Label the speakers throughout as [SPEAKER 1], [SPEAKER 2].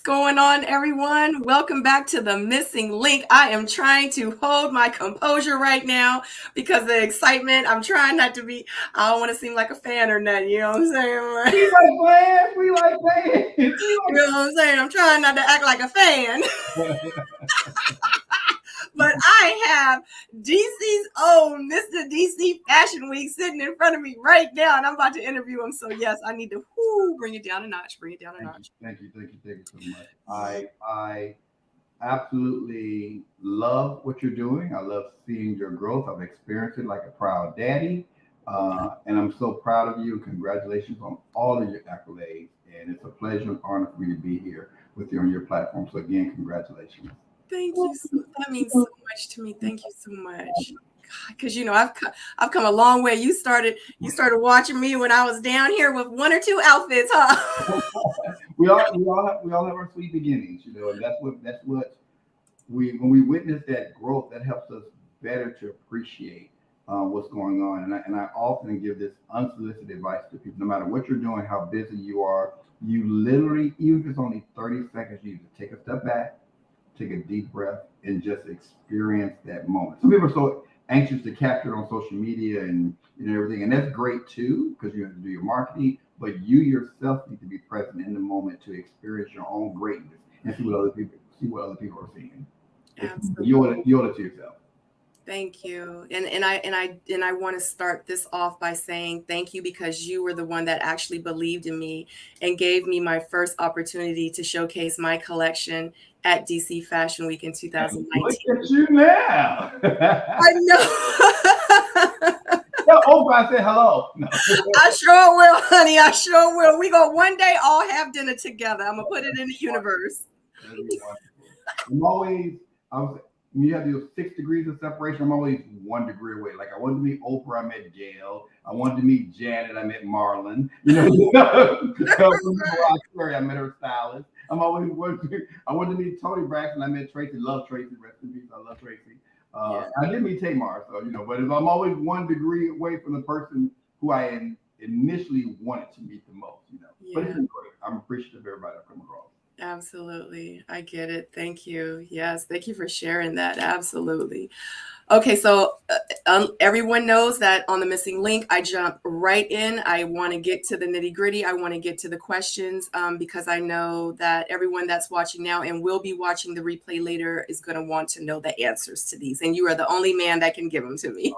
[SPEAKER 1] Going on, everyone? Welcome back to The Missing Link. I am trying to hold my composure right now because the excitement. I'm trying not to be, I don't want to seem like a fan or nothing. You know what I'm saying?
[SPEAKER 2] We like fans. We like fans.
[SPEAKER 1] You know what I'm saying? I'm trying not to act like a fan. But I have DC's own Mr. DC Fashion Week sitting in front of me right now, and I'm about to interview him. So yes, I need to bring it down a notch. Bring it down a notch.
[SPEAKER 2] Thank you so much. I absolutely love what you're doing. I love seeing your growth. I've experienced it like a proud daddy, and I'm so proud of you. Congratulations on all of your accolades, and it's a pleasure and honor for me to be here with you on your platform. So again, congratulations.
[SPEAKER 1] Thank you. That means so much to me. Thank you so much. Because I've come a long way. You started watching me when I was down here with one or two outfits, huh?
[SPEAKER 2] we all have our sweet beginnings, and that's what when we witness that growth, that helps us better to appreciate what's going on. And I often give this unsolicited advice to people: no matter what you're doing, how busy you are, you literally, even if it's only 30 seconds, you need to take a step back, take a deep breath, and just experience that moment. Some people are so anxious to capture it on social media and everything, and that's great too, because you have to do your marketing. But you yourself need to be present in the moment to experience your own greatness and see what other people are seeing.
[SPEAKER 1] Absolutely.
[SPEAKER 2] You owe it to yourself.
[SPEAKER 1] Thank you. And I want to start this off by saying thank you, because you were the one that actually believed in me and gave me my first opportunity to showcase my collection at DC Fashion Week in 2019.
[SPEAKER 2] Look at you now.
[SPEAKER 1] I know.
[SPEAKER 2] Tell Oprah I said hello. No.
[SPEAKER 1] I sure will, honey. I sure will. We go one day all have dinner together. I'm gonna put it in the universe.
[SPEAKER 2] When you have those 6 degrees of separation, I'm always 1 degree away. Like I wanted to meet Oprah, I met Gail. I wanted to meet Janet, I met Marlon. I met her stylist. I wanted to meet Tony Braxton. I met Tracy. Love Tracy. Rest in peace. I love Tracy. I didn't meet Tamar, so but I'm always 1 degree away from the person who I initially wanted to meet the most. But it's been great. I'm appreciative of everybody I've come across.
[SPEAKER 1] Absolutely. I get it. Thank you. Yes. Thank you for sharing that. Absolutely. Okay. So everyone knows that on The Missing Link, I jump right in. I want to get to the nitty gritty. I want to get to the questions because I know that everyone that's watching now and will be watching the replay later is going to want to know the answers to these. And you are the only man that can give them to me.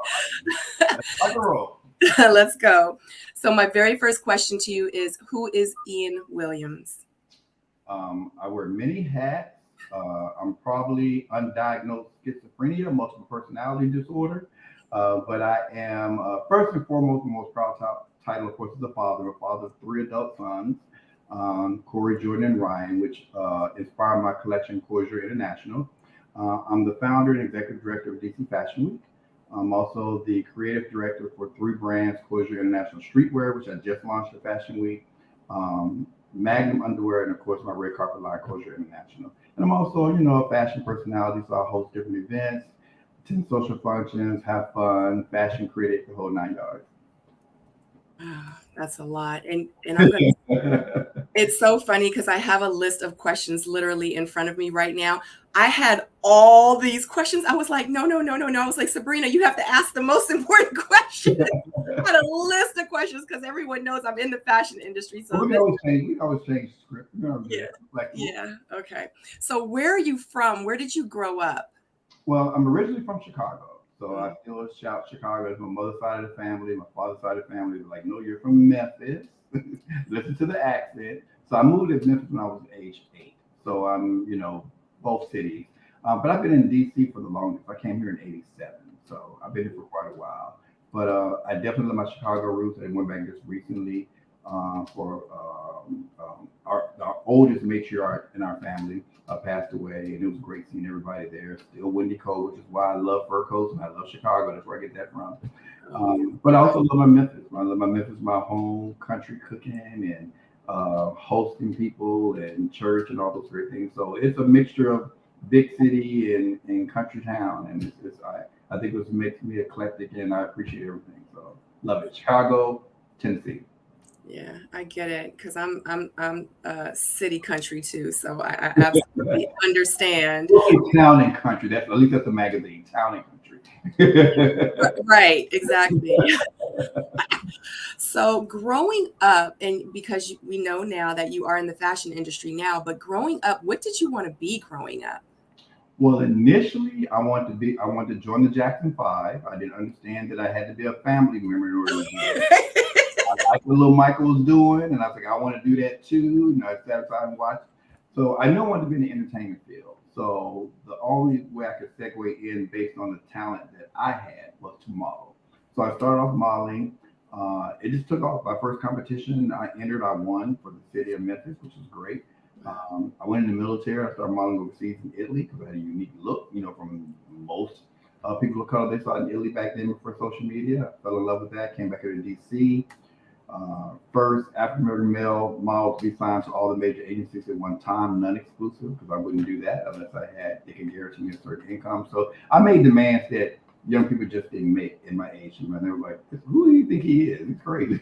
[SPEAKER 1] Let's go. So my very first question to you is, who is EAN Williams?
[SPEAKER 2] I wear many hats. I'm probably undiagnosed schizophrenia, multiple personality disorder. But I am, first and foremost, the most proud title, of course, is a father of 3 adult sons, Corey, Jordan, and Ryan, which inspired my collection, International. I'm the founder and executive director of DC Fashion Week. I'm also the creative director for 3 brands, International Streetwear, which I just launched at Fashion Week. MAGNUM underwear, and of course my red carpet line, International. And I'm also, a fashion personality, so I host different events, attend social functions, have fun, fashion critic, the whole 9 yards.
[SPEAKER 1] That's a lot. And I'm gonna it's so funny because I have a list of questions literally in front of me right now. I had all these questions. I was like, no. I was like, Sabrina, you have to ask the most important question. I had a list of questions because everyone knows I'm in the fashion industry. So
[SPEAKER 2] we always change script.
[SPEAKER 1] Yeah. Okay. So where are you from? Where did you grow up?
[SPEAKER 2] Well, I'm originally from Chicago. So I still shout Chicago as my mother's side of the family. My father's side of the family was like, no, you're from Memphis. Listen to the accent. So I moved to Memphis when I was age 8. So I'm, both cities. But I've been in DC for the longest. I came here in 87. So I've been here for quite a while. But I definitely love my Chicago roots. I went back just recently for our oldest matriarch in our family passed away, and it was great seeing everybody there. Still windy cold, which is why I love fur coats and I love Chicago. That's where I get that from. But I also love my Memphis. I love my Memphis, my home country cooking and hosting people and church and all those great things. So it's a mixture of big city and country town, and I think it makes me eclectic, and I appreciate everything. So love it. Chicago, Tennessee.
[SPEAKER 1] Yeah, I get it because I'm city country too, so I absolutely understand.
[SPEAKER 2] We'll say town and country. That's at least that's a magazine, town and country.
[SPEAKER 1] Right, exactly. So growing up, and because we know now that you are in the fashion industry now, but growing up, what did you want to be growing up?
[SPEAKER 2] Well, initially, I wanted to join the Jackson Five. I didn't understand that I had to be a family member in order to do that. I liked what little Michael was doing, and I was like, I want to do that too. You know, I sat aside and watched. So I knew I wanted to be in the entertainment field. So the only way I could segue in based on the talent that I had was to model. So I started off modeling. It just took off. My first competition I entered, I won for the city of Memphis, which was great. I went in the military. I started modeling overseas in Italy because I had a unique look, you know, from most people of color they saw in Italy back then before social media. I fell in love with that. Came back here to DC. First African American male model to be signed to all the major agencies at one time, non-exclusive, because I wouldn't do that unless they could guarantee me a certain income. So I made demands that young people just didn't make in my age. And they were like, "Who do you think he is? He's crazy,"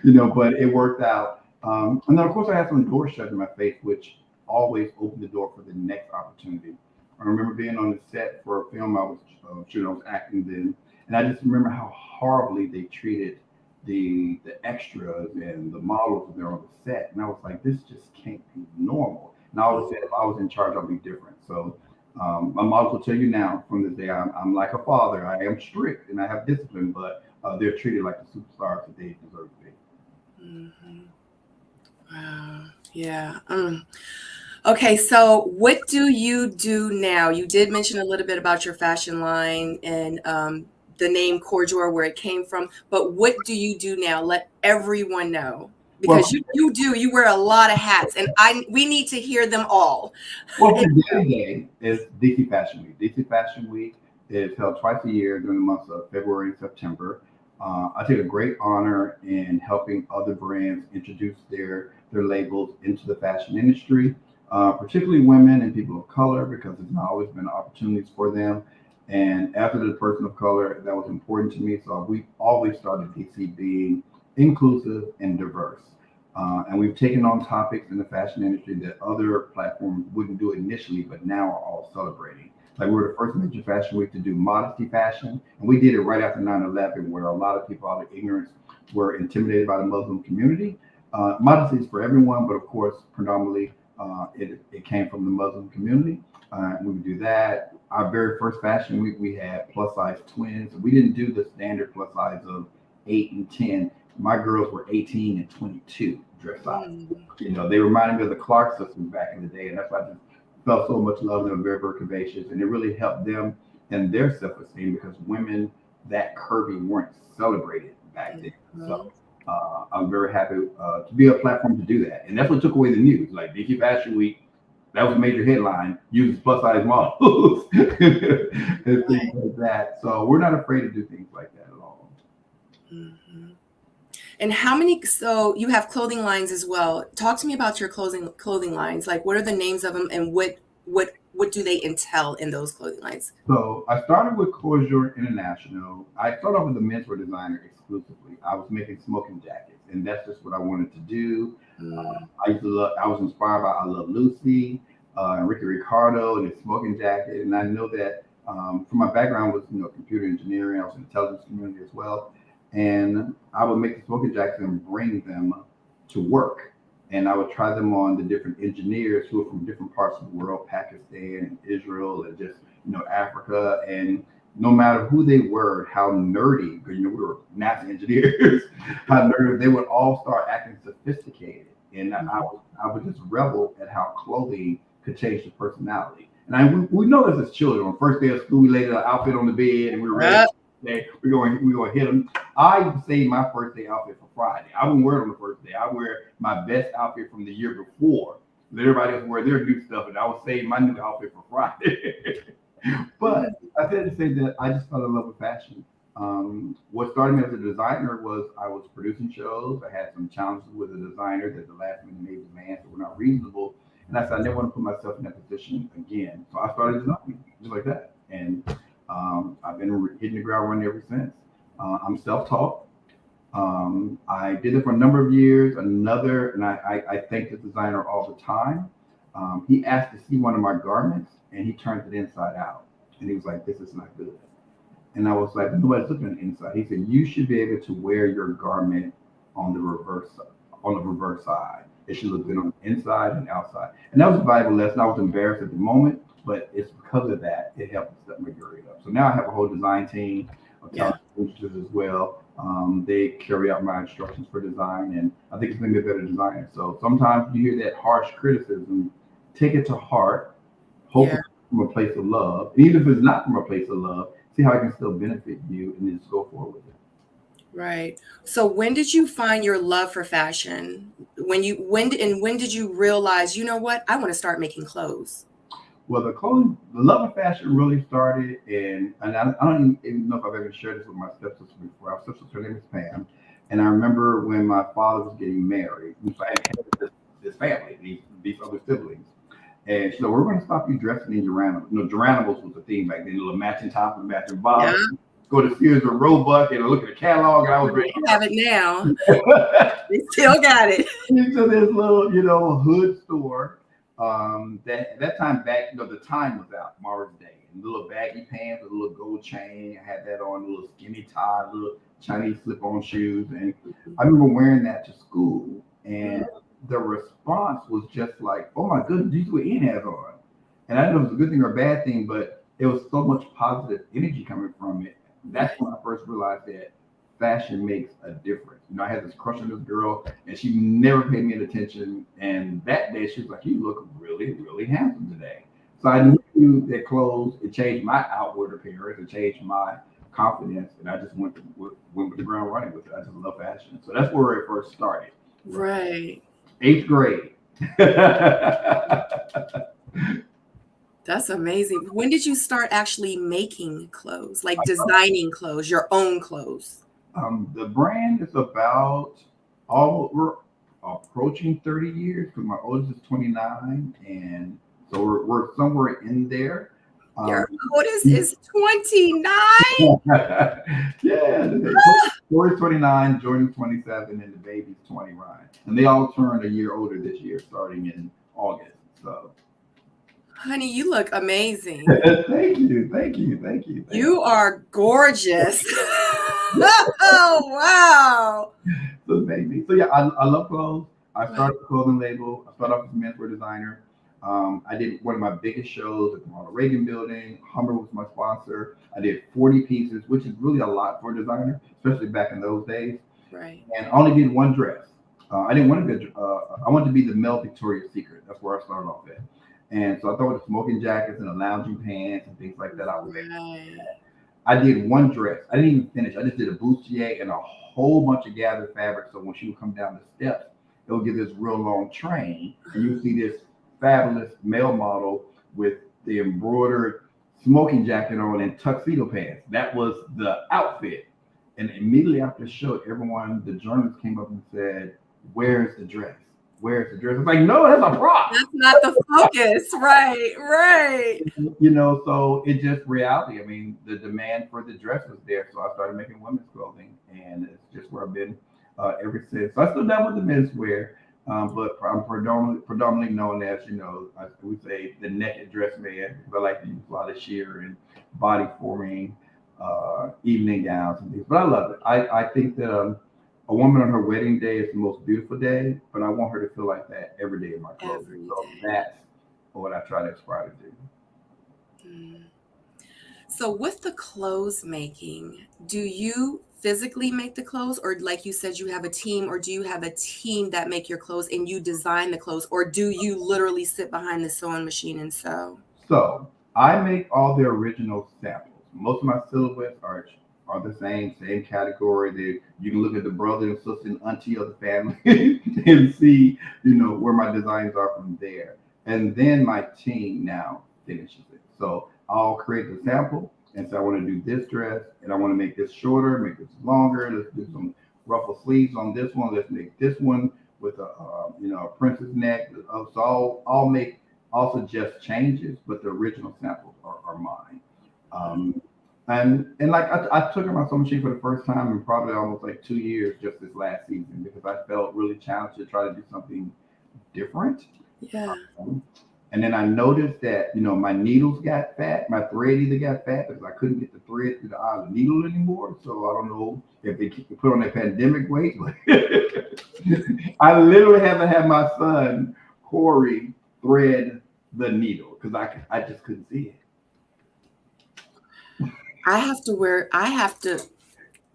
[SPEAKER 2] you know. But it worked out. And then of course I had some doors shut in my face, which always opened the door for the next opportunity. I remember being on the set for a film I was shooting. I was acting then, and I just remember how horribly they treated the extras and the models that are on the set. And I was like, this just can't be normal. And I always said, if I was in charge, I'd be different. So my models will tell you now from this day, I'm like a father. I am strict and I have discipline, but they're treated like the superstars that they deserve to be.
[SPEAKER 1] Hmm. Wow. Yeah. Okay, so what do you do now? You did mention a little bit about your fashion line and the name Corjor, where it came from, but what do you do now? Let everyone know
[SPEAKER 2] Well,
[SPEAKER 1] because you wear a lot of hats, and we need to hear them all.
[SPEAKER 2] Well, today is DC Fashion Week. DC Fashion Week is held twice a year during the months of February and September. I take a great honor in helping other brands introduce their labels into the fashion industry, particularly women and people of color, because there's not always been opportunities for them. And after the person of color, that was important to me. So we always started DC being inclusive and diverse. And we've taken on topics in the fashion industry that other platforms wouldn't do initially, but now are all celebrating. Like we were the first major fashion week to do modesty fashion, and we did it right after 9/11, where a lot of people out of ignorance were intimidated by the Muslim community. Modesty is for everyone, but of course, predominantly it came from the Muslim community. And we would do that. Our very first fashion week, we had plus size twins. We didn't do the standard plus size of 8 and 10. My girls were 18 and 22 dress size. You know, they reminded me of the Clark sisters back in the day, and that's why I just felt so much love. They were very, very curvaceous, and it really helped them and their self-esteem because women that curvy weren't celebrated back then. So I'm very happy to be a platform to do that, and that's what took away the news. Like DC Fashion Week, that was a major headline. Uses plus size models and things like that. So we're not afraid to do things like that at all.
[SPEAKER 1] Mm-hmm. And how many? So you have clothing lines as well. Talk to me about your clothing lines. Like, what are the names of them, and what do they entail in those clothing lines?
[SPEAKER 2] So I started with Corjor International. I started off with a menswear designer exclusively. I was making smoking jackets, and that's just what I wanted to do. I was inspired by I Love Lucy, and Ricky Ricardo, and his smoking jacket. And I know that from my background was computer engineering. I was in the intelligence community as well. And I would make the smoking jackets and bring them to work. And I would try them on the different engineers who are from different parts of the world, Pakistan and Israel and just, Africa. And no matter who they were, how nerdy, because, we were NASA engineers, how nerdy, they would all start acting sophisticated. And I would just revel at how clothing could change the personality. And we know this as children. On the first day of school, we laid an outfit on the bed and we were ready. We're going to hit them. I saved my first day outfit for Friday. I wouldn't wear it on the first day. I wear my best outfit from the year before. Let everybody else wear their new stuff, and I would save my new outfit for Friday. But I said to say that I just fell in love with fashion. What started me as a designer was I was producing shows. I had some challenges with a designer that the last minute made demands that were not reasonable. And I said, I never want to put myself in that position again. So I started designing just like that. And I've been hitting the ground running ever since. I'm self-taught. I did it for a number of years. And I thank the designer all the time. He asked to see one of my garments, and he turned it inside out, and he was like, "This is not good." And I was like, "Nobody's looking at the inside." He said, "You should be able to wear your garment on the reverse side. It should look good on the inside and outside." And that was a valuable lesson. I was embarrassed at the moment, but it's because of that it helped set my grade up. So now I have a whole design team of
[SPEAKER 1] Yeah.
[SPEAKER 2] talent boosters as well. They carry out my instructions for design, and I think it's made me a better designer. So sometimes you hear that harsh criticism, take it to heart, hope
[SPEAKER 1] Yeah.
[SPEAKER 2] it's from a place of love. And even if it's not from a place of love, see how it can still benefit you, and then just go forward with it.
[SPEAKER 1] Right. So when did you find your love for fashion? When did you realize, you know what? I want to start making clothes.
[SPEAKER 2] Well, the love of fashion really started and I don't even know if I've ever shared this with my stepsister before. Our sister, her name is Pam, and I remember when my father was getting married, I had this family, these other siblings, and she said, "We're going to stop you dressing in Geranimals." You know, Geranimals was the thing back then, little matching top and matching
[SPEAKER 1] Yeah.
[SPEAKER 2] bottom. Go to Sears or Roebuck and look at the catalog, and I was ready.
[SPEAKER 1] They have it now. They still got it.
[SPEAKER 2] Into this little, hood store. That at that time back, the time was out, Mother's Day, and little baggy pants with a little gold chain. I had that on, a little skinny tie, little Chinese slip-on shoes, and I remember wearing that to school, and the response was just like, "Oh my goodness, these what Ian has on," and I didn't know if it was a good thing or a bad thing, but it was so much positive energy coming from it. That's when I first realized that fashion makes a difference. I had this crush on this girl, and she never paid me any attention. And that day, she was like, "You look really, really handsome today." So I knew that clothes, it changed my outward appearance, it changed my confidence, and I just went with the ground running with it. I just love fashion. So that's where it first started.
[SPEAKER 1] Right.
[SPEAKER 2] Eighth grade.
[SPEAKER 1] That's amazing. When did you start actually making clothes, like designing clothes, your own clothes?
[SPEAKER 2] The brand is about all we're approaching 30 years because my oldest is 29, and so we're somewhere in there.
[SPEAKER 1] Your
[SPEAKER 2] Um,
[SPEAKER 1] oldest is 29?
[SPEAKER 2] yeah, Corey's 29, Jordan's 27, and the baby's 21, and they all turned a year older this year, starting in August. So,
[SPEAKER 1] Honey, you look amazing.
[SPEAKER 2] thank you, thank you, thank you, thank you.
[SPEAKER 1] You are gorgeous. Oh, wow.
[SPEAKER 2] So baby. So yeah, I love clothes. I started a clothing label. I started off as a menswear designer. I did one of my biggest shows at the Ronald Reagan Building. Hummer was my sponsor. I did 40 pieces, which is really a lot for a designer, especially back in those days.
[SPEAKER 1] Right.
[SPEAKER 2] And I only did one dress. I didn't want to be. I wanted to be the male Victoria's Secret. That's where I started off at. And so I thought with the smoking jackets and the lounging pants and things like that, I was.
[SPEAKER 1] Right.
[SPEAKER 2] I did one dress. I didn't even finish. I just did a bustier and a whole bunch of gathered fabric. So when she would come down the steps, it would give this real long train, and you would see this fabulous male model with the embroidered smoking jacket on and tuxedo pants. That was the outfit. And immediately after the show, the journalists came up and said, "Where's the dress? Where's the dress?" I'm like, "No, that's a prop."
[SPEAKER 1] That's not the focus. Right, right.
[SPEAKER 2] So it's just reality. I mean, the demand for the dress was there, so I started making women's clothing, and it's just where I've been ever since. So I still down with the menswear, but I'm predominantly known as, I would say the naked dress man, because I like to use a lot of sheer and body forming evening gowns and things. But I love it. I think that a woman on her wedding day is the most beautiful day, but I want her to feel like that every day in my clothing.
[SPEAKER 1] Every
[SPEAKER 2] So
[SPEAKER 1] day.
[SPEAKER 2] that's what I try to aspire to do.
[SPEAKER 1] So with the clothes making, do you physically make the clothes, or like you said, you have a team, or do you have a team that make your clothes and you design the clothes, or do you literally sit behind the sewing machine and sew?
[SPEAKER 2] So I make all the original samples. Most of my silhouettes are the same category. You can look at the brother and sister and auntie of the family and see, where my designs are from there. And then my team now finishes it. So I'll create the sample and say I want to do this dress and I want to make this shorter, make this longer. Let's do some ruffle sleeves on this one. Let's make this one with a princess neck. So I'll make also just changes, but the original samples are mine. And like I took out my sewing machine for the first time in probably almost like 2 years just this last season because I felt really challenged to try to do something different.
[SPEAKER 1] Yeah.
[SPEAKER 2] Um, and then I noticed that, my needles got fat, my thread either got fat because I couldn't get the thread through the eye of the needle anymore. So I don't know if they put on their pandemic weight, but I literally had to have my son Corey thread the needle because I just couldn't see
[SPEAKER 1] I have to,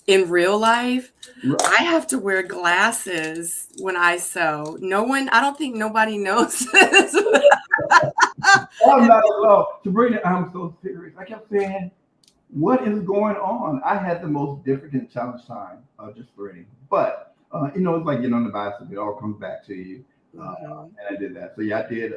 [SPEAKER 1] in real life,
[SPEAKER 2] it.
[SPEAKER 1] I have to wear glasses when I sew. I don't think nobody knows this.
[SPEAKER 2] I'm not alone. Sabrina, I'm so serious. I kept saying, what is going on? I had the most difficult challenge time just threading. But, it's like getting on the bicycle. It all comes back to you.
[SPEAKER 1] Mhm.
[SPEAKER 2] And I did that. So, yeah, I did.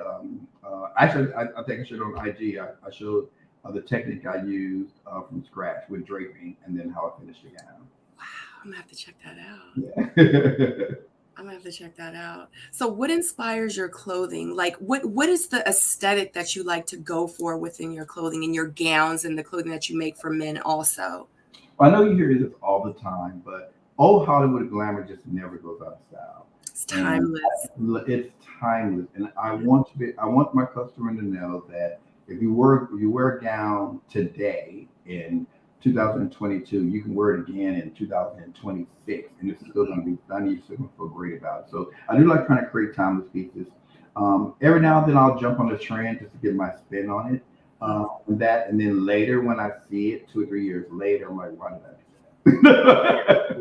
[SPEAKER 2] Actually, I think I showed on IG. I showed the technique I used from scratch with draping and then how I finished the gown.
[SPEAKER 1] Wow, I'm gonna have to check that out.
[SPEAKER 2] Yeah.
[SPEAKER 1] I'm gonna have to check that out. So what inspires your clothing? Like what is the aesthetic that you like to go for within your clothing and your gowns and the clothing that you make for men also?
[SPEAKER 2] I know you hear this all the time, but old Hollywood glamour just never goes out of style.
[SPEAKER 1] It's
[SPEAKER 2] And
[SPEAKER 1] timeless.
[SPEAKER 2] it's timeless. And I want my customer to know that if you wear a gown today in 2022, you can wear it again in 2026, and it's still going to be done. You're still going to feel great about it. So I do like trying to create timeless pieces. Every now and then I'll jump on the trend just to get my spin on it. And then later when I see it 2 or 3 years later, I'm like, why did I do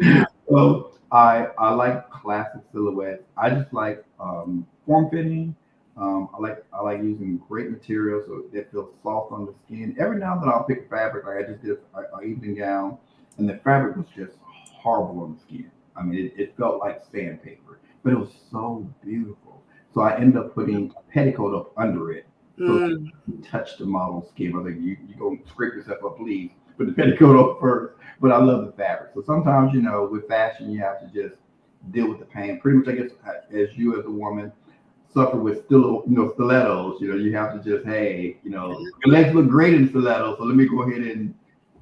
[SPEAKER 1] Yeah.
[SPEAKER 2] that? So I like classic silhouettes. I just like form fitting. I like using great materials so it feels soft on the skin. Every now and then I'll pick a fabric. Like I just did an evening gown, and the fabric was just horrible on the skin. I mean, it felt like sandpaper, but it was so beautiful. So I ended up putting a petticoat up under it, so
[SPEAKER 1] Mm,
[SPEAKER 2] you touch the model's skin. I was like, you go scrape yourself up, please. Put the petticoat up first. But I love the fabric. So sometimes, with fashion, you have to just deal with the pain. Pretty much, I guess, as you as a woman suffer with stilettos. You have to just, hey, your legs look great in stilettos, so let me go ahead and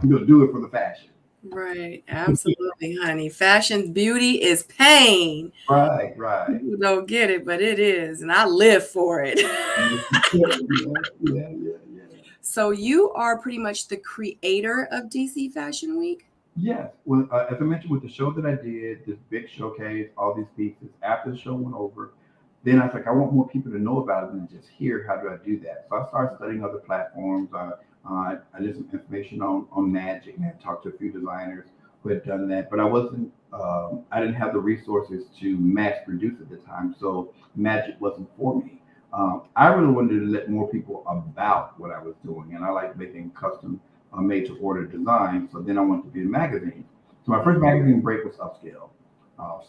[SPEAKER 2] do it for the fashion.
[SPEAKER 1] right. Absolutely, honey. Fashion beauty is pain.
[SPEAKER 2] Right, right.
[SPEAKER 1] People don't get it, but it is, and I live for it.
[SPEAKER 2] Yeah, yeah, yeah, yeah.
[SPEAKER 1] So you are pretty much the creator of DC Fashion Week?
[SPEAKER 2] Yes. Well, as I mentioned with the show that I did, this big showcase, all these pieces, after the show went over, then I was like, I want more people to know about it than just hear. How do I do that? So I started studying other platforms. I did some information on Magic and I talked to a few designers who had done that, but I didn't have the resources to mass produce at the time. So Magic wasn't for me. I really wanted to let more people about what I was doing, and I like making custom made to order design. So then I wanted to be a magazine. So my first magazine break was Upscale.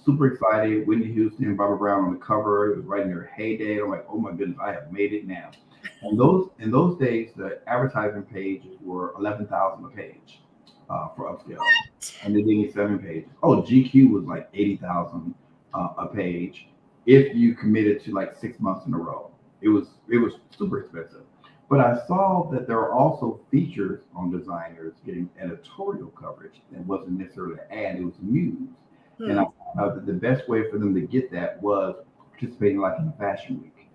[SPEAKER 2] Super excited. Whitney Houston and Barbara Brown on the cover. It was right in their heyday. I'm like, oh my goodness, I have made it now. And those in those days, the advertising pages were 11,000 a page for Upscale, and they did 7 pages. Oh, GQ was like 80,000 a page if you committed to like 6 months in a row. It was super expensive. But I saw that there are also features on designers getting editorial coverage that wasn't necessarily an ad, it was news. And I
[SPEAKER 1] Hmm.
[SPEAKER 2] found out that the best way for them to get that was participating like in a fashion week.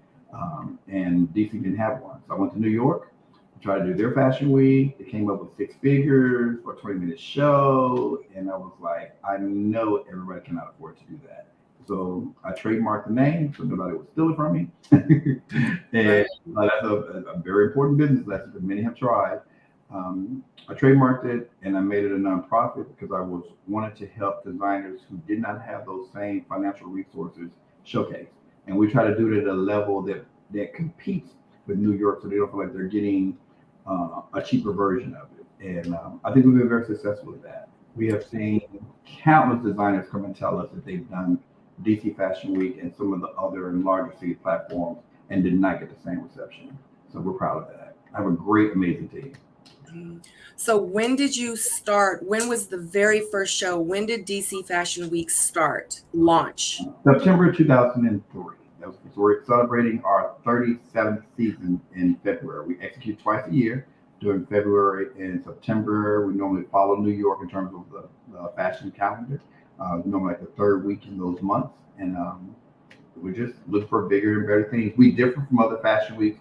[SPEAKER 2] And DC didn't have one. So I went to New York, tried to do their fashion week. They came up with 6 figures for a 20-minute show. And I was like, I know everybody cannot afford to do that. So I trademarked the name so nobody would steal it from me.
[SPEAKER 1] Right.
[SPEAKER 2] And that's a very important business lesson that many have tried. I trademarked it and I made it a nonprofit because I was wanted to help designers who did not have those same financial resources showcase. And we try to do it at a level that competes with New York, so they don't feel like they're getting a cheaper version of it. And I think we've been very successful with that. We have seen countless designers come and tell us that they've done DC Fashion Week and some of the other and larger city platforms and did not get the same reception. So we're proud of that. I have a great, amazing team.
[SPEAKER 1] Mm. So when did you start? When was the very first show? When did DC Fashion Week start? Launch?
[SPEAKER 2] September 2003. So we're celebrating our 37th season in February. We execute twice a year. during February and September. We normally follow New York in terms of the fashion calendar. Normally like the third week in those months, and we just look for bigger and better things. We differ from other fashion weeks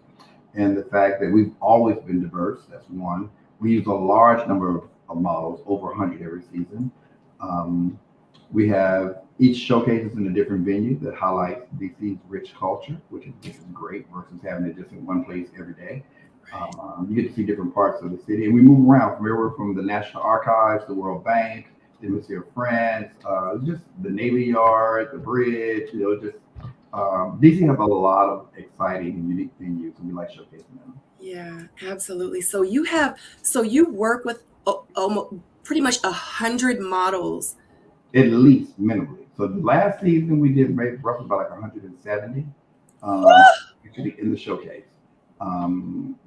[SPEAKER 2] in the fact that we've always been diverse. That's one. We use a large number of models, over 100 every season. We have each showcases in a different venue that highlights DC's rich culture, which is great versus having it just in one place every day. You get to see different parts of the city, and we move around from everywhere from the National Archives, the World Bank, the Embassy of France, just the Navy Yard, the bridge. DC has a lot of exciting and unique venues, and we like showcasing them.
[SPEAKER 1] Yeah, absolutely. So you work with almost pretty much 100 models.
[SPEAKER 2] At least minimally. So the last season we did roughly about like 170 actually in the showcase.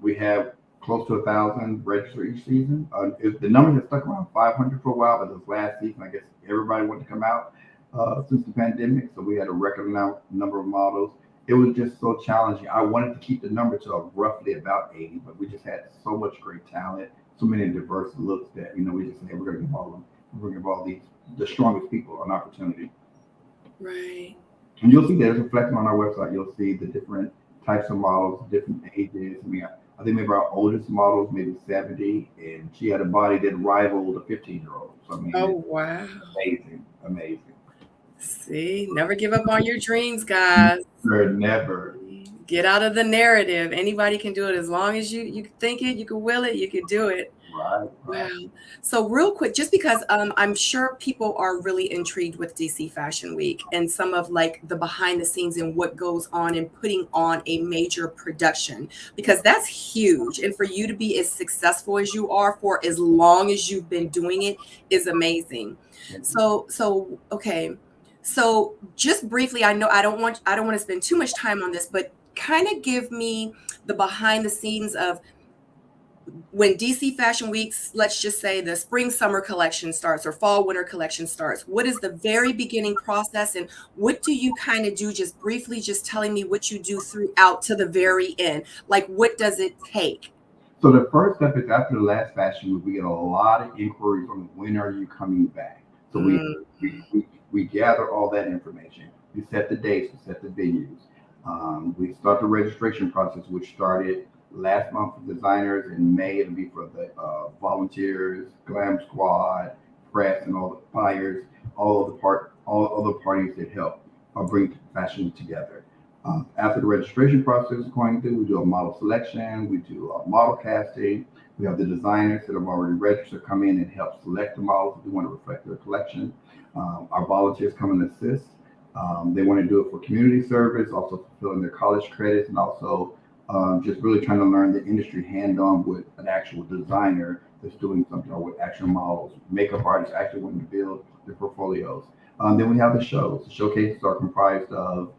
[SPEAKER 2] We have close to 1,000 registered each season. The number has stuck around 500 for a while, but this last season, I guess everybody wanted to come out since the pandemic, so we had a record number of models. It was just so challenging. I wanted to keep the number to roughly about 80, but we just had so much great talent, so many diverse looks that we just said, hey, we're going to give all them. We're going to give all the strongest people an opportunity.
[SPEAKER 1] Right.
[SPEAKER 2] And you'll see that it's reflected on our website. You'll see the different types of models, different ages. I think maybe our oldest model is maybe 70, and she had a body that rivaled a 15-year-old. So
[SPEAKER 1] oh wow,
[SPEAKER 2] amazing.
[SPEAKER 1] See, never give up on your dreams, guys.
[SPEAKER 2] Never.
[SPEAKER 1] Get out of the narrative. Anybody can do it as long as you think it, you can will it, you can do it.
[SPEAKER 2] Right.
[SPEAKER 1] Wow. So real quick, just because I'm sure people are really intrigued with DC Fashion Week and some of like the behind the scenes and what goes on in putting on a major production, because that's huge. And for you to be as successful as you are for as long as you've been doing it is amazing. So okay. So just briefly, I know I don't want to spend too much time on this, but kind of give me the behind the scenes of when DC Fashion Weeks, let's just say the spring summer collection starts or fall winter collection starts. What is the very beginning process, and what do you kind of do? Just briefly, just telling me what you do throughout to the very end. Like, what does it take?
[SPEAKER 2] So the first step is after the last fashion week, we get a lot of inquiries on when are you coming back. So we gather all that information. We set the dates, we set the venues. We start the registration process, which started last month for designers. In May, it'll be for the volunteers, glam squad, press, and all the buyers, all other parties that help bring fashion together. After the registration process is going through, we do a model selection, we do a model casting. We have the designers that have already registered come in and help select the models that we want to reflect their collection. Our volunteers come and assist. They want to do it for community service, also fulfilling their college credits, and also just really trying to learn the industry hand-on with an actual designer that's doing something, or with actual models. Makeup artists actually wanting to build their portfolios. Then we have the shows. The showcases are comprised of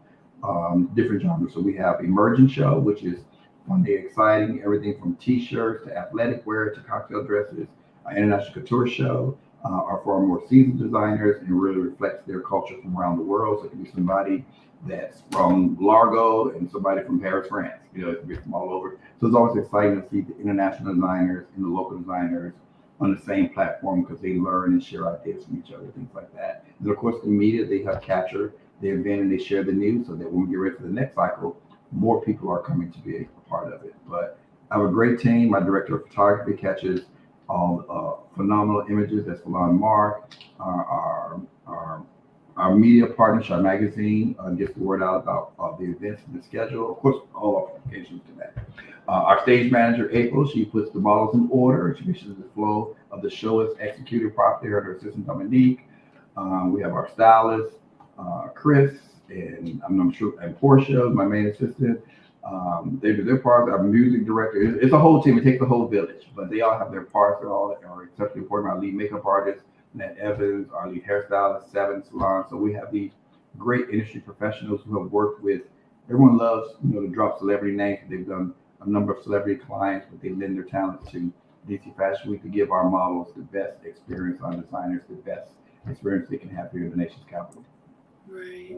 [SPEAKER 2] different genres. So we have Emerging Show, which is fun, exciting, everything from t-shirts to athletic wear to cocktail dresses. International Couture Show are for our more seasoned designers and really reflects their culture from around the world. So it can be somebody that's from Largo and somebody from Paris, France. It can be from all over. So it's always exciting to see the international designers and the local designers on the same platform, because they learn and share ideas from each other, things like that. And of course, the media, they help capture the event and they share the news, so that when we get ready for the next cycle, more people are coming to be a part of it. But I have a great team. My director of photography catches all phenomenal images. That's Falon Mark. Our media partner, Shot Magazine, gets the word out about the events and the schedule. Of course, all our applications to that. Our stage manager, April, she puts the models in order. She makes sure the flow of the show is executed properly. Her assistant, Dominique. We have our stylist, Chris, and I'm sure, and Portia, my main assistant. They do their part. Our music director. It's a whole team. It takes the whole village, but they all have their parts. They're all exceptionally important. Our lead makeup artist, Nat Evans, our lead hairstylist, Seven Salon. So we have these great industry professionals who have worked with. Everyone loves, to drop celebrity names. They've done a number of celebrity clients, but they lend their talents to DC Fashion Week to give our models the best experience, our designers the best experience they can have here in the nation's capital.
[SPEAKER 1] Right.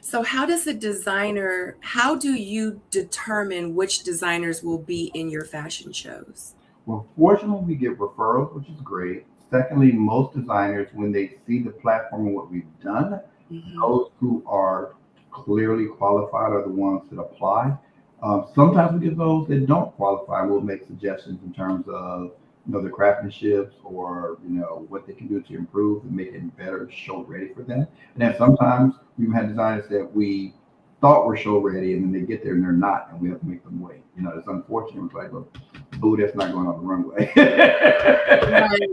[SPEAKER 1] So how do you determine which designers will be in your fashion shows?
[SPEAKER 2] Well, fortunately, we get referrals, which is great. Secondly, most designers, when they see the platform and what we've done,
[SPEAKER 1] Hmm.
[SPEAKER 2] those who are clearly qualified are the ones that apply. Sometimes we get those that don't qualify. We'll make suggestions in terms of the craftsmanships or what they can do to improve and make it better show ready for them. And then sometimes we've had designers that we thought were show ready and then they get there and they're not, and we have to make them wait. It's unfortunate. It's like, look, boo, that's not going on the runway.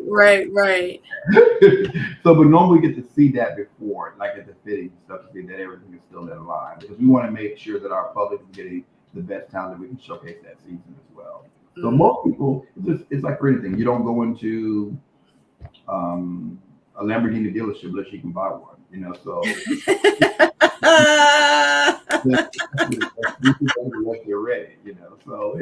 [SPEAKER 1] Right, right, right.
[SPEAKER 2] So, but normally we get to see that before, like at the fitting and stuff, to see that everything is still in line because we want to make sure that our public is getting the best talent that we can showcase that season as well. So
[SPEAKER 1] Mm.
[SPEAKER 2] most people, it's like for anything. You don't go into a Lamborghini dealership unless you can buy one. So unless you're ready. So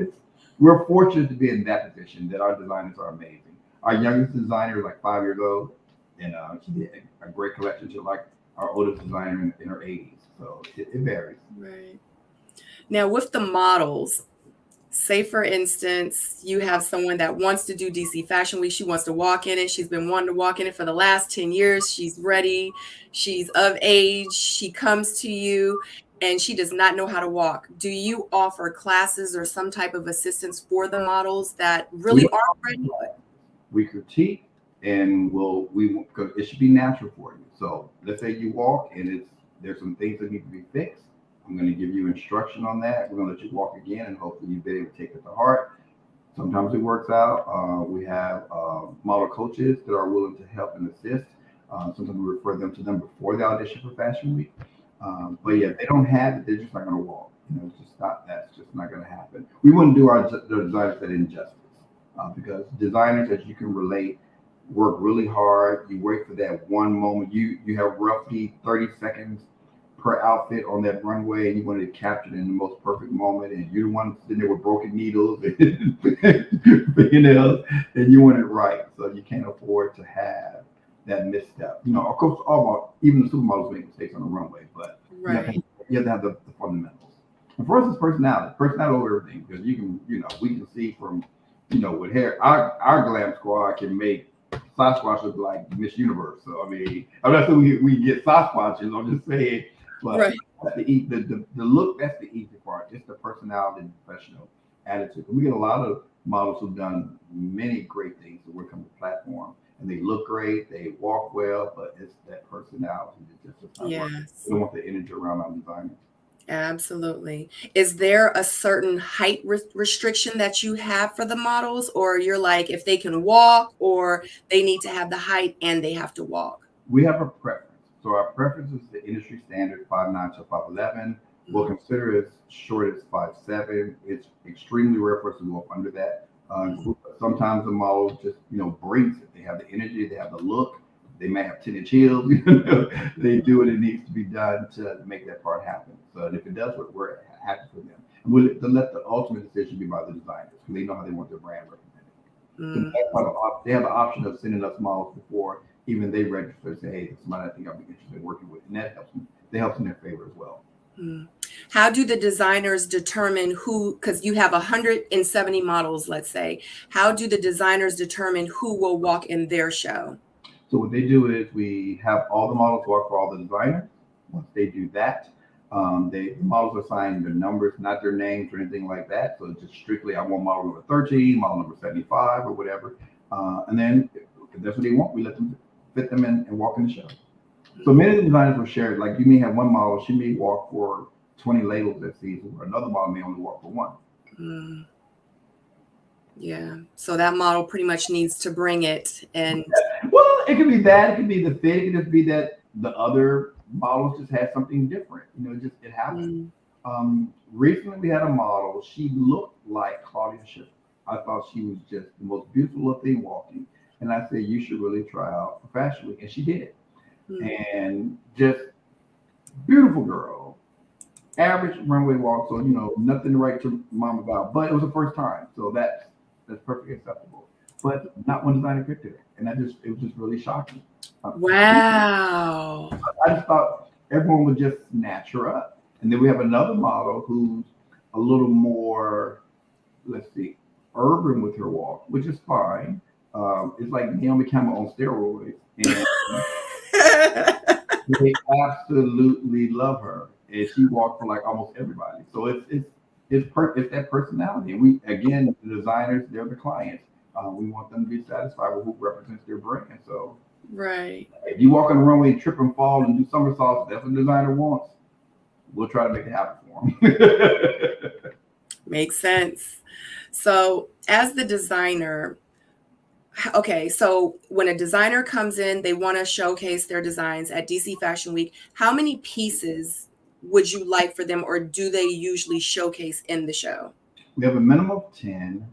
[SPEAKER 2] we're fortunate to be in that position that our designers are amazing. Our youngest designer is like 5 years old, and she did a great collection to like our oldest designer in her 80s. So it varies.
[SPEAKER 1] Right. Now, with the models, say for instance, you have someone that wants to do DC Fashion Week. She wants to walk in it. She's been wanting to walk in it for the last 10 years. She's ready. She's of age. She comes to you and she does not know how to walk. Do you offer classes or some type of assistance for the models that
[SPEAKER 2] We
[SPEAKER 1] really
[SPEAKER 2] don't
[SPEAKER 1] aren't ready?
[SPEAKER 2] we critique and because it should be natural for you. So let's say you walk and there's some things that need to be fixed. I'm going to give you instruction on that. We're going to let you walk again, and hopefully you'll be able to take it to heart. Sometimes it works out. We have model coaches that are willing to help and assist. Sometimes we refer them to them before the audition for Fashion Week. But yeah, if they don't have it, they're just not going to walk. It's just not. That's just not going to happen. We wouldn't do the designers that injustice because designers, as you can relate, work really hard. You wait for that one moment. You have roughly 30 seconds per outfit on that runway, and you wanted to capture it in the most perfect moment, and you're the one sitting there with broken needles and fingernails, and you want it right. So you can't afford to have that misstep. Of course, even the supermodels make mistakes on the runway, but
[SPEAKER 1] Right.
[SPEAKER 2] you have to have the fundamentals. And for us, it's personality. Personality over everything, because we can see from, with hair, our glam squad can make Sasquatch look like Miss Universe. So I mean, I'm not saying we get Sasquatches. I'm just saying, but
[SPEAKER 1] Right.
[SPEAKER 2] that's the look. That's the easy part. It's the personality and professional attitude. We get a lot of models who've done many great things to work on the platform, and they look great. They walk well, but it's that personality that just not working.
[SPEAKER 1] Yes.
[SPEAKER 2] We don't want the energy around our designers.
[SPEAKER 1] Absolutely. Is there a certain height restriction that you have for the models, or you're like, if they can walk, or they need to have the height and they have to walk?
[SPEAKER 2] We have a preference. So our preference is the industry standard 5'9" to 5'11". We'll
[SPEAKER 1] Mhm.
[SPEAKER 2] consider as short as 5'7". It's extremely rare for us to go up under that.
[SPEAKER 1] Mhm.
[SPEAKER 2] Sometimes the model just brings it. They have the energy, they have the look. They may have 10-inch heels. They do what it needs to be done to make that part happen. So and if it does, we're happy for them. And we'll let the ultimate decision be by the designers because they know how they want their brand represented. So
[SPEAKER 1] Mm.
[SPEAKER 2] they have the option of sending us models before even they register and say, hey, this is somebody I think I'll be interested in working with. And that helps them. That helps in their favor as well.
[SPEAKER 1] Mm. How do the designers determine who, because you have 170 models, let's say, how do the designers determine who will walk in their show?
[SPEAKER 2] So what they do is we have all the models work for all the designers. Once they do that, the models are assigned their numbers, not their names or anything like that. So it's just strictly, I want model number 13, model number 75 or whatever. And then if that's what they want, we let them fit them in and walk in the show. So many of the designers were shared. Like you may have one model, she may walk for 20 labels that season, where another model may only walk for one.
[SPEAKER 1] Mm. Yeah. So that model pretty much needs to bring it. And
[SPEAKER 2] Well, it could be that. It could be the fit. It could just be that the other models just had something different. It happens.
[SPEAKER 1] mm,
[SPEAKER 2] Recently, we had a model. She looked like Claudia Schiffer. I thought she was just the most beautiful little thing walking. And I said, you should really try out for Fashion Week. And she did.
[SPEAKER 1] mm,
[SPEAKER 2] And just beautiful girl. Average runway walk. So, nothing to write to mom about. But it was the first time. So that's perfectly acceptable. But not one designer picked it. And it was just really shocking. Uh,
[SPEAKER 1] wow.
[SPEAKER 2] I just thought everyone would just snatch her up. And then we have another model who's a little more, let's see, urban with her walk, which is fine. It's like Naomi Campbell on steroids, and they absolutely love her, and she walked for like almost everybody. So it's that personality. And we, again, the designers, they're the clients. We want them to be satisfied with who represents their brand. So
[SPEAKER 1] Right.
[SPEAKER 2] if you walk on the runway and trip and fall and do somersaults, that's what the designer wants. We'll try to make it happen for them.
[SPEAKER 1] Makes sense. So, as the designer, okay, so when a designer comes in, they want to showcase their designs at DC Fashion Week. How many pieces would you like for them, or do they usually showcase in the show?
[SPEAKER 2] We have a minimum of 10.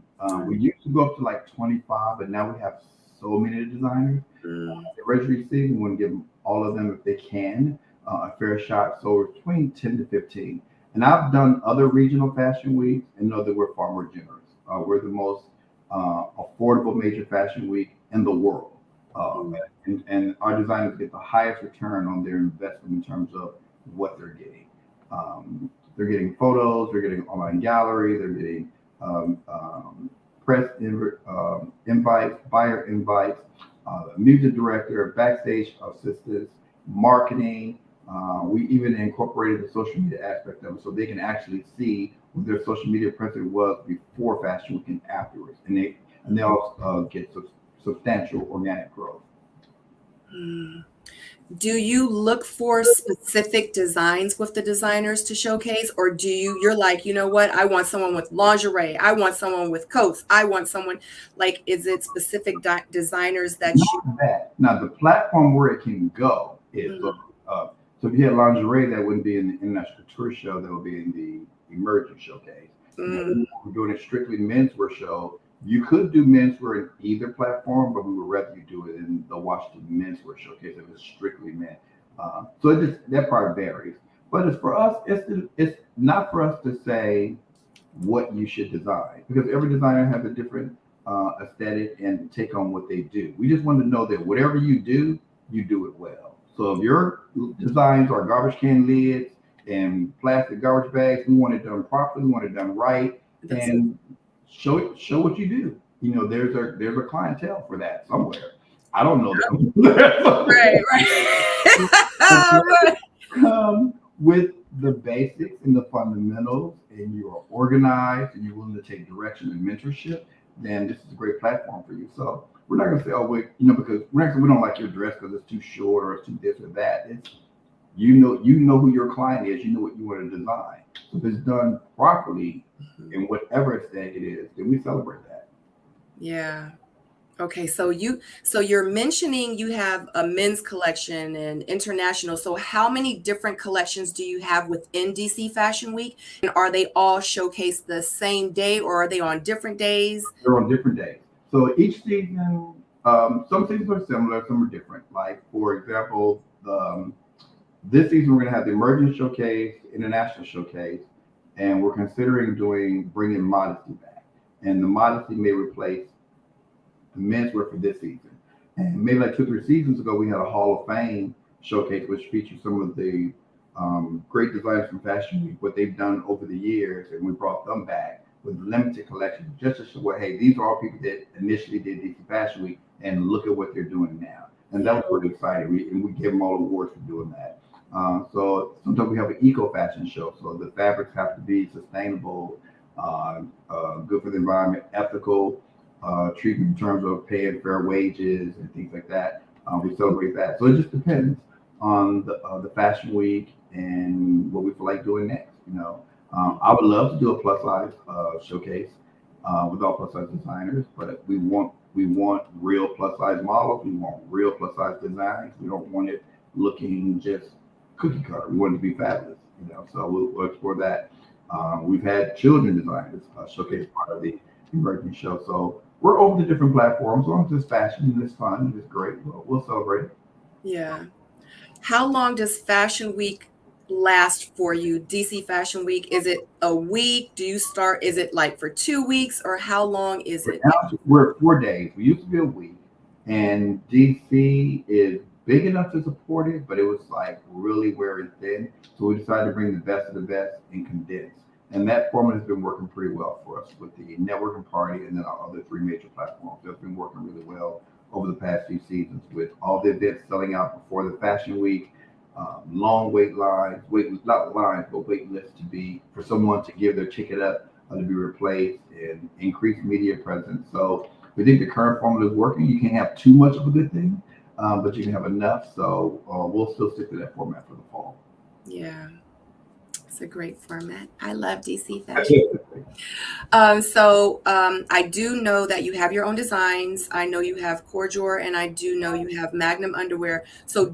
[SPEAKER 2] We used to go up to like 25, but now we have so many designers.
[SPEAKER 1] Mm,
[SPEAKER 2] The registry season, we want to give all of them, if they can, a fair shot. So we're between 10 to 15. And I've done other regional fashion weeks and know that we're far more generous. We're the most affordable major fashion week in the world. And our designers get the highest return on their investment in terms of what they're getting. They're getting photos, they're getting online gallery, they're getting press invites, buyer invites, music director, backstage assistants, marketing. We even incorporated the social media aspect of it so they can actually see what their social media presence was before Fashion Week and afterwards. And they also get substantial organic growth.
[SPEAKER 1] mm. Do you look for specific designs with the designers to showcase, or you're like, you know what, I want someone with lingerie, I want someone with coats, I want someone, like, is it specific designers that you?
[SPEAKER 2] Not that. Now, the platform where it can go is
[SPEAKER 1] Mm,
[SPEAKER 2] so if you had lingerie, that wouldn't be in the International Tour Show, that would be in the Emerging Showcase.
[SPEAKER 1] mm,
[SPEAKER 2] We're doing a strictly menswear show. You could do menswear in either platform, but we would rather you do it in the Washington Menswear Showcase if it's strictly men. So that part varies. But it's for us, it's not for us to say what you should design, because every designer has a different aesthetic and take on what they do. We just want to know that whatever you do it well. So if your designs are garbage can lids and plastic garbage bags, we want it done properly, we want it done right,
[SPEAKER 1] that's
[SPEAKER 2] and show what you do. You know, there's a clientele for that somewhere. I don't know them.
[SPEAKER 1] right, right.
[SPEAKER 2] Come with the basics and the fundamentals, and you are organized and you're willing to take direction and mentorship, then this is a great platform for you. So we're not going to say, oh, wait, because we don't like your dress because it's too short or it's too this or that. It's you know who your client is, you know what you want to design. So if it's done properly in whatever aesthetic it is, then we celebrate that.
[SPEAKER 1] Yeah. Okay, so you're mentioning you have a men's collection and international. So how many different collections do you have within DC Fashion Week? And are they all showcased the same day, or are they on different days?
[SPEAKER 2] They're on different days. So each season, some seasons are similar, some are different. Like, for example, this season we're going to have the Emerging Showcase, International Showcase, and we're considering bringing Modesty back. And the Modesty may replace the menswear for this season. And maybe like 2 or 3 seasons ago, we had a Hall of Fame showcase, which featured some of the great designers from Fashion Week, what they've done over the years, and we brought them back with limited collections, just to show, hey, these are all people that initially did DC Fashion Week, and look at what they're doing now. And that was pretty exciting. We give them all awards for doing that. So sometimes we have an eco fashion show, so the fabrics have to be sustainable, good for the environment, ethical treatment in terms of paying fair wages and things like that. We celebrate that. So it just depends on the fashion week and what we feel like doing next. I would love to do a plus size showcase with all plus size designers, but we want real plus size models. We want real plus size designs. We don't want it looking just cookie cutter. We want it to be fabulous. So we'll explore that. We've had children designers showcase part of the emerging show. So we're open to different platforms. As long as it's fashion and it's fun and it's great, we'll celebrate.
[SPEAKER 1] Yeah. How long does Fashion Week last for you? DC Fashion Week, is it a week? Is it like for 2 weeks, or how long is it?
[SPEAKER 2] Now we're 4 days. We used to be a week, and DC is big enough to support it, but it was like really very thin. So we decided to bring the best of the best and condense. And that format has been working pretty well for us with the networking party and then our other three major platforms. That's been working really well over the past few seasons with all the events selling out before the fashion week, long wait lines, not lines, but wait lists to be for someone to give their ticket up to be replaced and increase media presence. So we think the current formula is working. You can't have too much of a good thing, but you can have enough. So we'll still stick to that format for the fall.
[SPEAKER 1] Yeah, it's a great format. I love DC fashion. I do know that you have your own designs. I know you have Corjor, and I do know you have Magnum underwear. So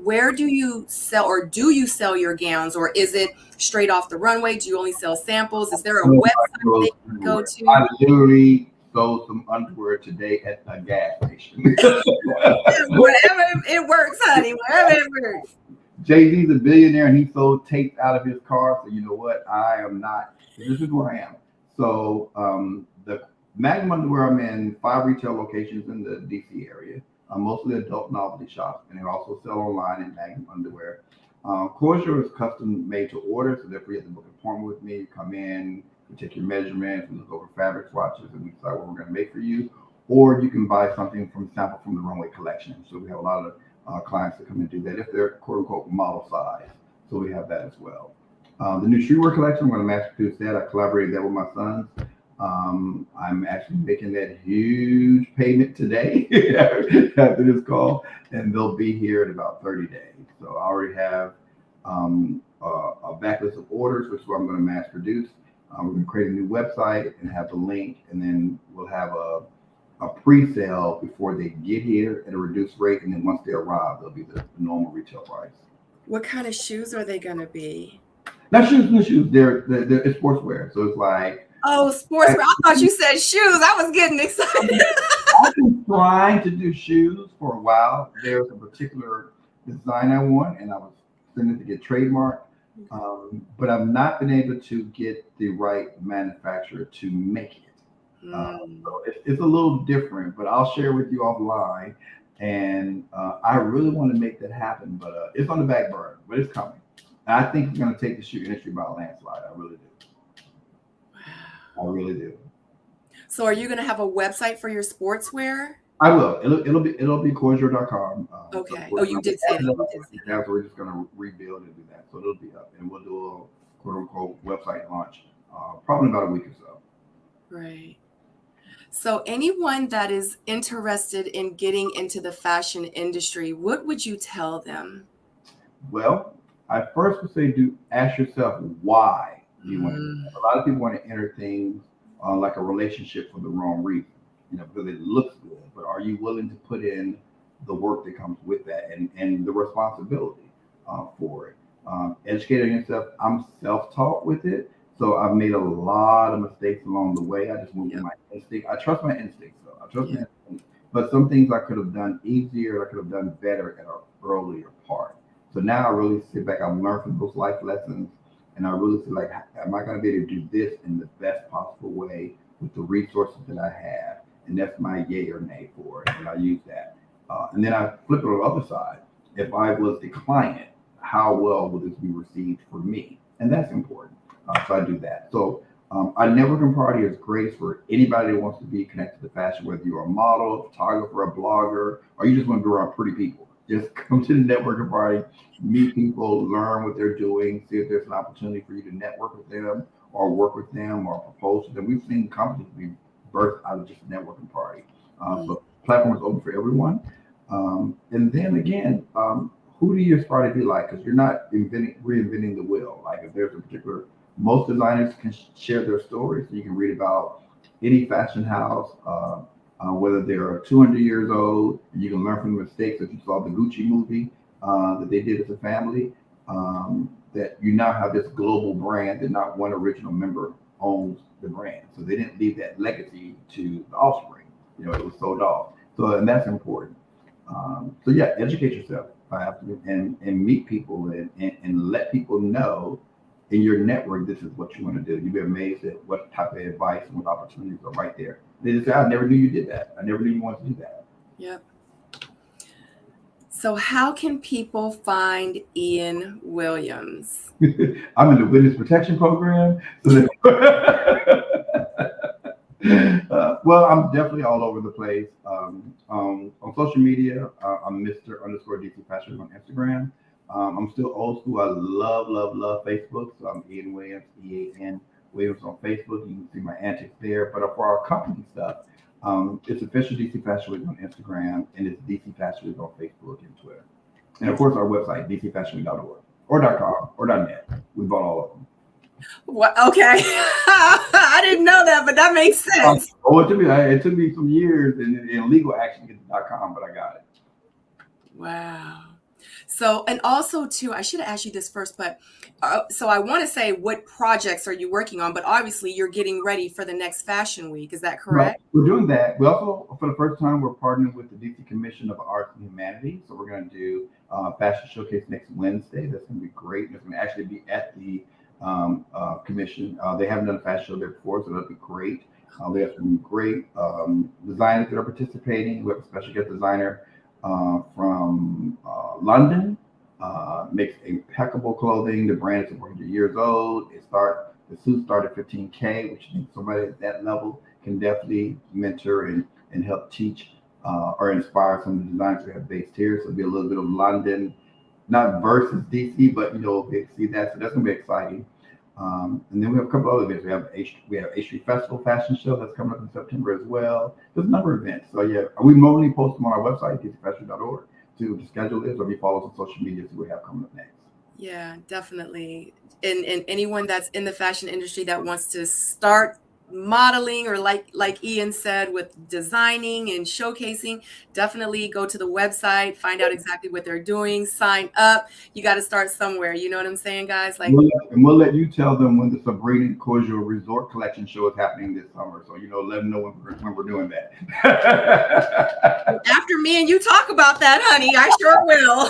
[SPEAKER 1] where do you sell, or do you sell your gowns, or is it straight off the runway? Do you only sell samples? Is there a website they can go to?
[SPEAKER 2] I literally sold some underwear today at a gas station.
[SPEAKER 1] Whatever it works, honey. Whatever it works.
[SPEAKER 2] Jay-Z's a billionaire and he sold tapes out of his car. So you know what? I am not. This is where I am. So the Magnum underwear, I'm in 5 retail locations in the DC area, mostly adult novelty shops, and they also sell online in Magnum underwear. Corjor is custom made to order, so therefore you have to book an appointment with me. You come in, we take your measurements, we look over fabric swatches, and we decide what we're going to make for you. Or you can buy something sample from the runway collection. So we have a lot of clients that come and do that if they're quote unquote model size. So we have that as well. The new streetwear collection, I'm going to mass produce that. I collaborated that with my sons. I'm actually making that huge payment today after this call, and they'll be here in about 30 days. So I already have a backlist of orders, which is what I'm going to mass produce. We're going to create a new website and have the link, and then we'll have a pre-sale before they get here at a reduced rate, and then once they arrive, they'll be the normal retail price.
[SPEAKER 1] What kind of shoes are they going to be?
[SPEAKER 2] Not shoes, no shoes. They're it's sportswear, so it's like
[SPEAKER 1] sportswear. I thought you said shoes. I was getting excited.
[SPEAKER 2] I've been trying to do shoes for a while. There's a particular design I want, and I was sending it to get trademarked, but I've not been able to get the right manufacturer to make it. So it's a little different, but I'll share with you offline. And I really want to make that happen, but it's on the back burner, but it's coming. And I think it's going to take the shoe industry by a landslide. I really do. I really do.
[SPEAKER 1] So are you going to have a website for your sportswear?
[SPEAKER 2] I will. It'll be corjor.com.
[SPEAKER 1] Okay. You did say that.
[SPEAKER 2] That's we're just going to rebuild and do that. So it'll be up, and we'll do a quote unquote website launch probably about a week or so.
[SPEAKER 1] Right. So anyone that is interested in getting into the fashion industry, what would you tell them?
[SPEAKER 2] Well, I first would say ask yourself why you want to do that. A lot of people want to enter things like a relationship for the wrong reason, because it looks good, but are you willing to put in the work that comes with that and the responsibility for it? Educating yourself. I'm self-taught with it. So I've made a lot of mistakes along the way. I just moved with my instinct. I trust my instincts, though. I trust my instincts. But some things I could have done easier. I could have done better at an earlier part. So now I really sit back. I've learned from those life lessons, and I really feel like, am I going to be able to do this in the best possible way with the resources that I have? And that's my yay or nay for it, and I use that. And then I flip it on the other side. If I was the client, how well would this be received for me? And that's important. So I do that. So our networking party is great for anybody that wants to be connected to fashion, whether you're a model, a photographer, a blogger, or you just want to be around pretty people. Just come to the networking party, meet people, learn what they're doing, see if there's an opportunity for you to network with them or work with them or propose to them. We've seen companies be birthed out of just a networking party. So the platform is open for everyone. And then again, who do you aspire to be like? Because you're not reinventing the wheel. Like if there's a particular, most designers can share their stories. So you can read about any fashion house, whether they're 200 years old, and you can learn from the mistakes that you saw the Gucci movie that they did as a family, that you now have this global brand that not one original member owns the brand. So they didn't leave that legacy to the offspring. It was sold off. So, and that's important. So yeah, educate yourself and meet people and let people know in your network, this is what you want to do. You'll be amazed at what type of advice and what opportunities are right there. They just say, I never knew you did that. I never knew you wanted to do that.
[SPEAKER 1] Yep. So how can people find Ian Williams?
[SPEAKER 2] I'm in the witness protection program. So well, I'm definitely all over the place. On social media, I'm Mr. _ DC Fashion on Instagram. I'm still old school. I love Facebook. So I'm Ian Williams, EAN Williams on Facebook. You can see my antics there. But for our company stuff, it's official DC Fashion Week on Instagram, and it's DC Fashion Week on Facebook and Twitter. And of course, our website, dcfashionweek.org or .com or .net. We bought all of them.
[SPEAKER 1] What? Okay. I didn't know that, but that makes sense.
[SPEAKER 2] It took me some years in legal action to get to .com, but I got it.
[SPEAKER 1] Wow. So, and also too, I should have asked you this first, but so I want to say, what projects are you working on? But obviously you're getting ready for the next Fashion Week. Is that correct?
[SPEAKER 2] Right. We're doing that. We also, for the first time, we're partnering with the DC Commission of Arts and Humanities. So we're going to do fashion showcase next Wednesday. That's going to be great. It's going to actually be at the commission. They haven't done a fashion show there before, so that'll be great. We have some great designers that are participating. We have a special guest designer from London. Makes impeccable clothing. The brand is 400 years old. The suits start at $15K, which means somebody at that level can definitely mentor and help teach or inspire some of the designers we have based here. So it'll be a little bit of London, not versus DC, but we see that. So that's gonna be exciting. And then we have a couple other events. We have H Street Festival Fashion Show that's coming up in September as well. There's a number of events. So yeah, we normally post them on our website, dcfashion.org, to schedule this, or if you follow us on social media, see what we have coming up next.
[SPEAKER 1] Yeah, definitely. And anyone that's in the fashion industry that wants to start modeling, or like Ian said, with designing and showcasing, definitely go to the website, find out exactly what they're doing, sign up. You got to start somewhere. You know what I'm saying, guys? Like,
[SPEAKER 2] we'll let you tell them when the Sabrina Cordial Resort Collection show is happening this summer. So let them know when we're doing that.
[SPEAKER 1] After me and you talk about that, honey, I sure
[SPEAKER 2] will.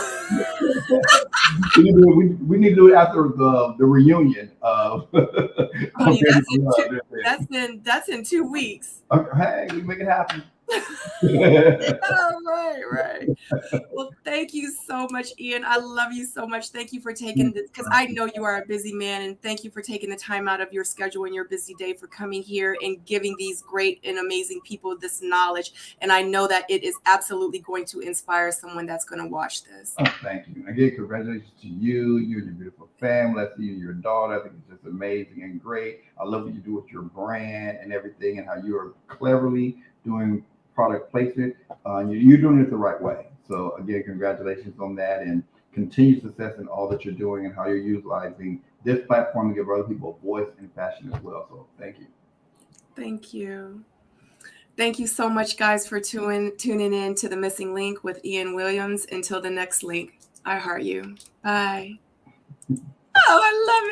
[SPEAKER 2] We need to do it after the reunion of.
[SPEAKER 1] Honey, that's in 2 weeks.
[SPEAKER 2] Okay, hey, we make it happen.
[SPEAKER 1] Oh, right. Well, thank you so much, Ian. I love you so much. Thank you for taking this, because I know you are a busy man, and thank you for taking the time out of your schedule and your busy day for coming here and giving these great and amazing people this knowledge. And I know that it is absolutely going to inspire someone that's going to watch this.
[SPEAKER 2] Oh, thank you. Again, congratulations to you and your beautiful family. I see you and your daughter. I think it's just amazing and great. I love what you do with your brand and everything, and how you are cleverly doing product placement. You're doing it the right way. So again, congratulations on that, and continued success in all that you're doing and how you're utilizing this platform to give other people a voice in fashion as well. So thank you.
[SPEAKER 1] Thank you. Thank you so much, guys, for tuning in to The Missing Link with Ian Williams. Until the next link, I heart you. Bye. Oh, I love it.